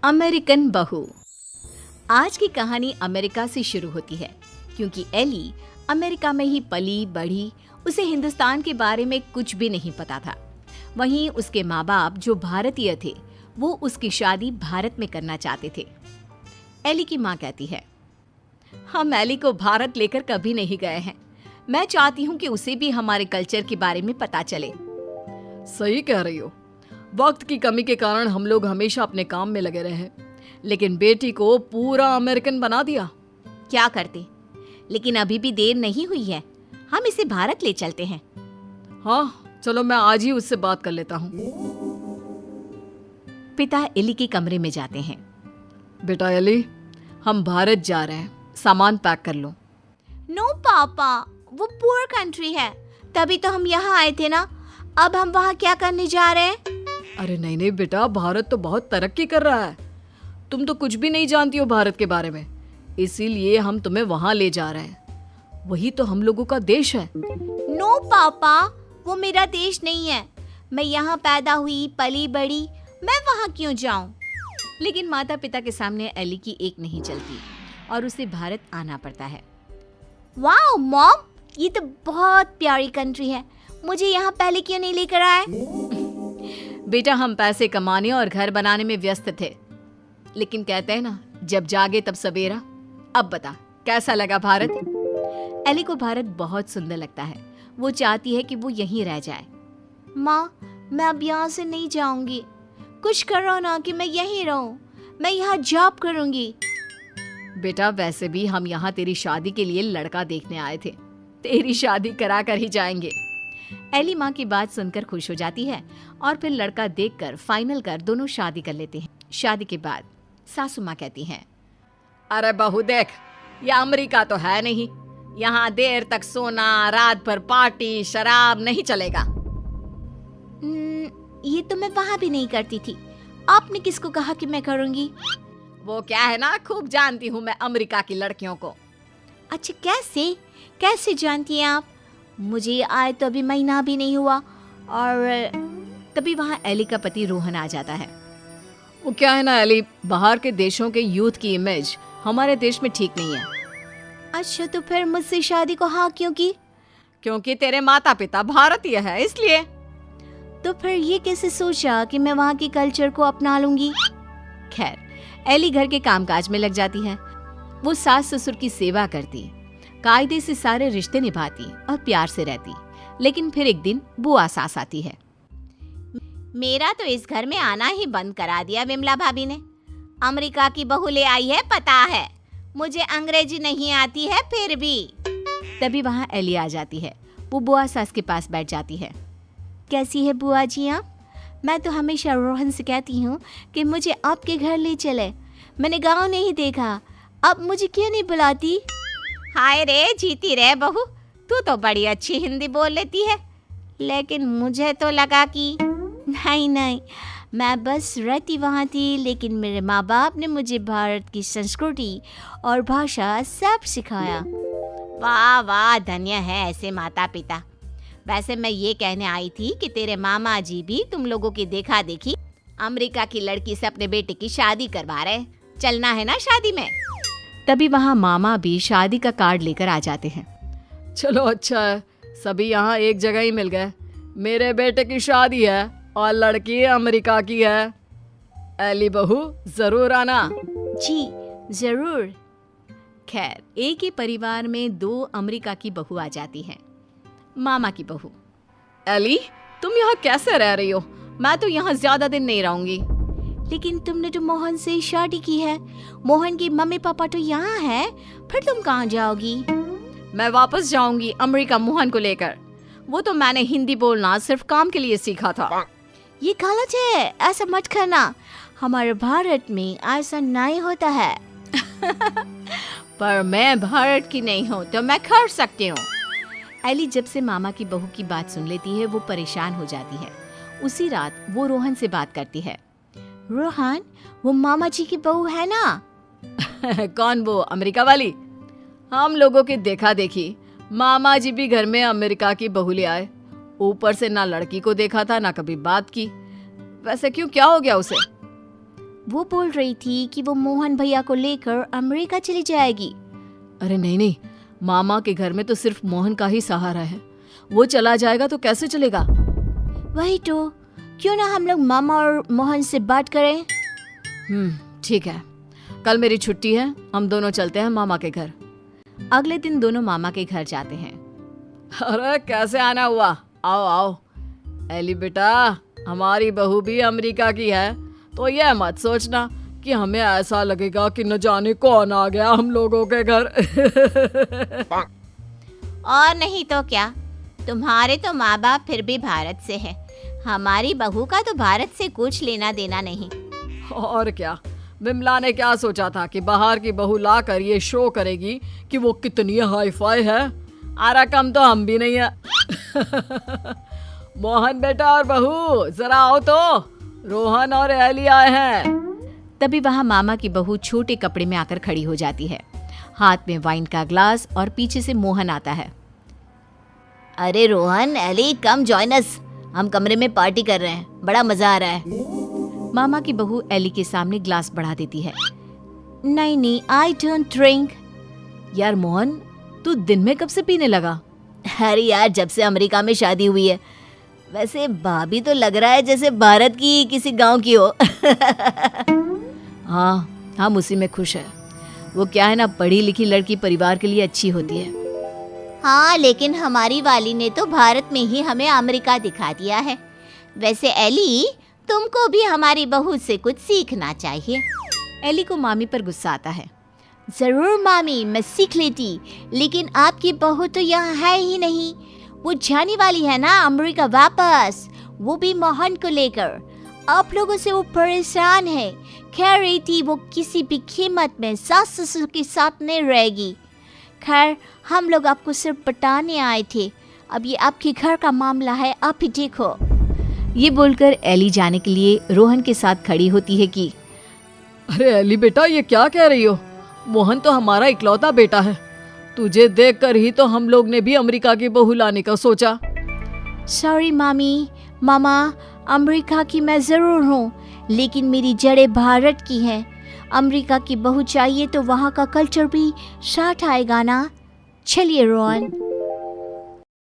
American बहू। आज की कहानी अमेरिका से शुरू होती है क्योंकि एली अमेरिका में ही पली बढ़ी। उसे हिंदुस्तान के बारे में कुछ भी नहीं पता था। वहीं उसके माँ बाप जो भारतीय थे वो उसकी शादी भारत में करना चाहते थे। एली की माँ कहती है, हम एली को भारत लेकर कभी नहीं गए हैं। मैं चाहती हूँ कि उसे भी हमारे कल्चर के बारे में पता चले। सही कह रही हो। वक्त की कमी के कारण हम लोग हमेशा अपने काम में लगे रहे हैं, लेकिन बेटी को पूरा अमेरिकन बना दिया। क्या करते, लेकिन अभी भी देर नहीं हुई है। हम इसे भारत ले चलते हैं। हाँ चलो, मैं आज ही उससे बात कर लेता हूँ। पिता एली के कमरे में जाते हैं। बेटा एली, हम भारत जा रहे हैं, सामान पैक कर लो। नो पापा, वो पुअर कंट्री है, तभी तो हम यहाँ आए थे ना। अब हम वहाँ क्या करने जा रहे हैं? अरे नहीं नहीं बेटा, भारत तो बहुत तरक्की कर रहा है। तुम तो कुछ भी नहीं जानती हो भारत के बारे में, इसीलिए हम तुम्हें वहाँ ले जा रहे हैं। वही तो हम लोगों का देश है। नो पापा, वो मेरा देश नहीं है। मैं यहाँ पैदा हुई, पली बड़ी, मैं वहाँ क्यों जाऊँ? लेकिन माता पिता के सामने एली की एक नहीं चलती और उसे भारत आना पड़ता है। वाओ मॉम, ये तो बहुत प्यारी कंट्री है। मुझे यहाँ पहले क्यों नहीं लेकर आए? बेटा, हम पैसे कमाने और घर बनाने में व्यस्त थे, लेकिन कहते हैं ना, जब जागे तब सवेरा। अब बता, कैसा लगा भारत? एली को भारत बहुत सुंदर लगता है। वो चाहती है कि वो यहीं रह जाए। माँ, मैं अब यहाँ से नहीं जाऊंगी। कुछ करो ना कि मैं यहीं रहूं। मैं यहाँ जॉब करूंगी। बेटा, वैसे भी हम यहाँ तेरी शादी के लिए लड़का देखने आए थे। तेरी शादी करा कर ही जाएंगे। एली माँ की बात सुनकर खुश हो जाती है और फिर लड़का देखकर फाइनल कर दोनों शादी कर लेते हैं। शादी के बाद सासू माँ कहती हैं, अरे बहू देख, ये अमेरिका तो है नहीं। यहाँ देर तक सोना, रात भर पार्टी, शराब नहीं चलेगा। ये तो मैं वहाँ भी नहीं करती थी। आपने किसको कहा कि मैं करूँगी? वो क्या है ना, खूब जानती हूँ मैं अमेरिका की लड़कियों को। अच्छा, कैसे जानती हैं आप? मुझे आए तो अभी महीना भी नहीं हुआ। और तभी वहाँ एली का पति रोहन आ जाता है। वो क्या है ना एली, बाहर के देशों के यूथ की इमेज हमारे देश में ठीक नहीं है। अच्छा, तो फिर मुझसे शादी को हाँ क्यों की? क्योंकि तेरे माता पिता भारतीय है, इसलिए। तो फिर ये कैसे सोचा कि मैं वहाँ के कल्चर को अपना लूंगी? खैर, एली घर के कामकाज में लग जाती है। वो सास ससुर की सेवा करती, कायदे से सारे रिश्ते निभाती और प्यार से रहती। लेकिन फिर एक दिन बुआ सास आती है। मेरा तो इस घर में आना ही बंद करा दिया विमला भाभी ने। अमेरिका की बहू ले आई है, पता है। मुझे अंग्रेजी नहीं आती है फिर भी। तभी वहाँ एली आ जाती है। वो बुआ सास के पास बैठ जाती है। कैसी है बुआ जी आप? मैं तो हमेशा रोहन से कहती हूँ कि मुझे आपके घर ले चले। मैंने गाँव नहीं देखा, अब मुझे क्यों नहीं बुलाती? हाय रे, जीती रे बहू, तू तो बड़ी अच्छी हिंदी बोल लेती है। लेकिन मुझे तो लगा कि नहीं, मैं बस रहती वहाँ थी, लेकिन मेरे माँ बाप ने मुझे भारत की संस्कृति और भाषा सब सिखाया। वाह वाह, धन्य है ऐसे माता पिता। वैसे मैं ये कहने आई थी कि तेरे मामा जी भी तुम लोगों की देखा देखी अमेरिका की लड़की से अपने बेटे की शादी करवा रहे। चलना है ना शादी में? तभी वहाँ मामा भी शादी का कार्ड लेकर आ जाते हैं। चलो अच्छा है, सभी यहाँ एक जगह ही मिल गए। मेरे बेटे की शादी है और लड़की अमेरिका की है। एली बहू, जरूर आना। जी जरूर। खैर, एक ही परिवार में दो अमेरिका की बहू आ जाती हैं। मामा की बहू, एली तुम यहाँ कैसे रह रही हो? मैं तो यहाँ ज्यादा दिन नहीं रहूंगी। लेकिन तुमने तो मोहन से शादी की है। मोहन की मम्मी पापा तो यहाँ है, फिर तुम कहाँ जाओगी? मैं वापस जाऊंगी अमेरिका मोहन को लेकर। वो तो मैंने हिंदी बोलना सिर्फ काम के लिए सीखा था। ये गलत है, ऐसा मत करना। हमारे भारत में ऐसा नहीं होता है। पर मैं भारत की नहीं हूँ तो मैं कर सकती हूँ। एली जब से मामा की बहू की बात सुन लेती है वो परेशान हो जाती है। उसी रात वो रोहन से बात करती है। रोहन, वो मामा जी की बहू है ना? कौन, वो अमेरिका वाली? हम लोगों की देखा देखी मामा जी भी घर में अमेरिका की बहू ले आए। ऊपर से ना लड़की को देखा था ना कभी बात की। वैसे क्यों, क्या हो गया उसे? वो बोल रही थी कि वो मोहन भैया को लेकर अमेरिका चली जाएगी। अरे नहीं नहीं, मामा के घर में तो सिर्फ मोहन का ही सहारा है। वो चला जाएगा तो कैसे चलेगा? वही तो, क्यों ना हम लोग मामा और मोहन से बात करें। ठीक है, कल मेरी छुट्टी है, हम दोनों चलते हैं मामा के घर। अगले दिन दोनों मामा के घर जाते हैं। अरे कैसे आना हुआ, आओ आओ। एली बेटा, हमारी बहू भी अमेरिका की है, तो यह मत सोचना कि हमें ऐसा लगेगा कि न जाने कौन आ गया हम लोगों के घर। और नहीं तो क्या, तुम्हारे तो माँ बाप फिर भी भारत से हैं। हमारी बहू का तो भारत से कुछ लेना देना नहीं। और क्या, विमला ने क्या सोचा था कि बाहर की बहू लाकर ये शो करेगी कि वो कितनी हाई फाई है। आरा कम तो हम भी नहीं है। मोहन बेटा और बहू जरा आओ तो, रोहन और एली आए हैं। तभी वहाँ मामा की बहू छोटे कपड़े में आकर खड़ी हो जाती है, हाथ में वाइन का ग्लास, और पीछे से मोहन आता है। अरे Rohan, Ellie, come join us, हम कमरे में पार्टी कर रहे हैं, बड़ा मजा आ रहा है। मामा की बहू एली के सामने ग्लास बढ़ा देती है। नहीं नहीं, आई डोंट ड्रिंक। यार मोहन, तू दिन में कब से पीने लगा? अरे यार, जब से अमेरिका में शादी हुई है। वैसे भाभी तो लग रहा है जैसे भारत की किसी गांव की हो। हाँ, हम उसी में खुश है। वो क्या है ना, पढ़ी लिखी लड़की परिवार के लिए अच्छी होती है। हाँ, लेकिन हमारी वाली ने तो भारत में ही हमें अमेरिका दिखा दिया है। वैसे एली, तुमको भी हमारी बहू से कुछ सीखना चाहिए। एली को मामी पर गुस्सा आता है। जरूर मामी, मैं सीख लेती, लेकिन आपकी बहू तो यहाँ है ही नहीं। वो जाने वाली है ना अमेरिका वापस, वो भी मोहन को लेकर। आप लोगों से वो परेशान है, कह रही थी वो किसी भी कीमत में सास ससुर के साथ नहीं रहेगी। खैर, हम लोग आपको सिर्फ बताने आए थे, अब ये आपके घर का मामला है, आप ही देखो। ये बोलकर एली जाने के लिए रोहन के साथ खड़ी होती है कि अरे एली बेटा, ये क्या कह रही हो? मोहन तो हमारा इकलौता बेटा है। तुझे देखकर ही तो हम लोग ने भी अमेरिका की बहू लाने का सोचा। सॉरी मामी, मामा, अमेरिका की मैं ज़रूर हूँ, लेकिन मेरी जड़ें भारत की हैं। अमेरिका की बहू चाहिए तो वहाँ का कल्चर भी साथ आएगा ना। चलिए रोहन।